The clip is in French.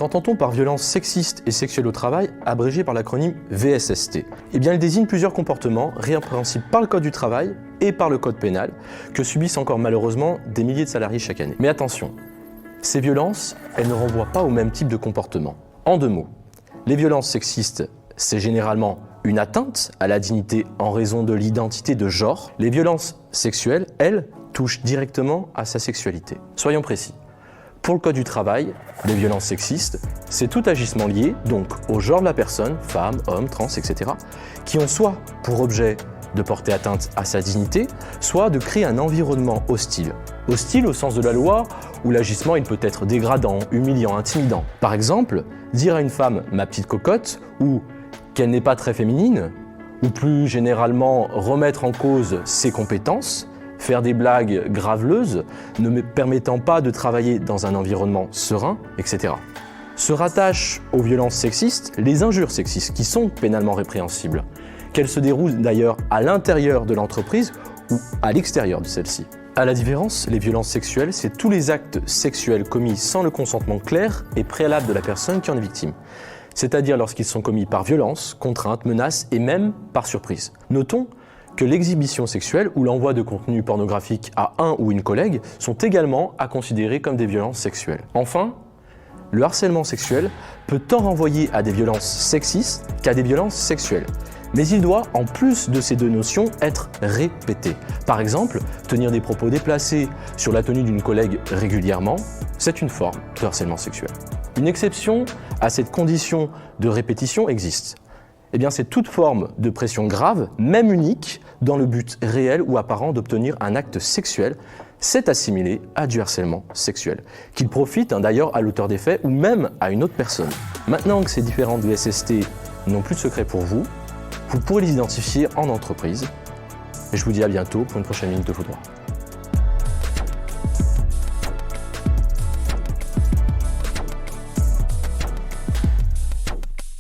Qu'entend-on par violence sexiste et sexuelle au travail, abrégée par l'acronyme VSST? Eh bien, elle désigne plusieurs comportements répréhensibles par le Code du travail et par le Code pénal, que subissent encore malheureusement des milliers de salariés chaque année. Mais attention, ces violences, elles ne renvoient pas au même type de comportement. En 2 mots, les violences sexistes, c'est généralement une atteinte à la dignité en raison de l'identité de genre. Les violences sexuelles, elles, touchent directement à sa sexualité. Soyons précis. Pour le Code du travail, les violences sexistes, c'est tout agissement lié donc au genre de la personne, femme, homme, trans, etc., qui ont soit pour objet de porter atteinte à sa dignité, soit de créer un environnement hostile. Hostile au sens de la loi, où l'agissement il peut être dégradant, humiliant, intimidant. Par exemple, dire à une femme « ma petite cocotte » ou qu'elle n'est pas très féminine, ou plus généralement remettre en cause ses compétences, faire des blagues graveleuses, ne me permettant pas de travailler dans un environnement serein, etc. Se rattachent aux violences sexistes les injures sexistes, qui sont pénalement répréhensibles, qu'elles se déroulent d'ailleurs à l'intérieur de l'entreprise ou à l'extérieur de celle-ci. À la différence, les violences sexuelles, c'est tous les actes sexuels commis sans le consentement clair et préalable de la personne qui en est victime. C'est-à-dire lorsqu'ils sont commis par violence, contrainte, menace et même par surprise. Notons que l'exhibition sexuelle ou l'envoi de contenu pornographique à un ou une collègue sont également à considérer comme des violences sexuelles. Enfin, le harcèlement sexuel peut tant renvoyer à des violences sexistes qu'à des violences sexuelles. Mais il doit, en plus de ces 2 notions, être répété. Par exemple, tenir des propos déplacés sur la tenue d'une collègue régulièrement, c'est une forme de harcèlement sexuel. Une exception à cette condition de répétition existe. Eh bien, c'est toute forme de pression grave, même unique, dans le but réel ou apparent d'obtenir un acte sexuel, c'est assimilé à du harcèlement sexuel, qu'il profite d'ailleurs à l'auteur des faits ou même à une autre personne. Maintenant que ces différentes VSST n'ont plus de secret pour vous pourrez les identifier en entreprise. Et je vous dis à bientôt pour une prochaine Minute de Foutoir.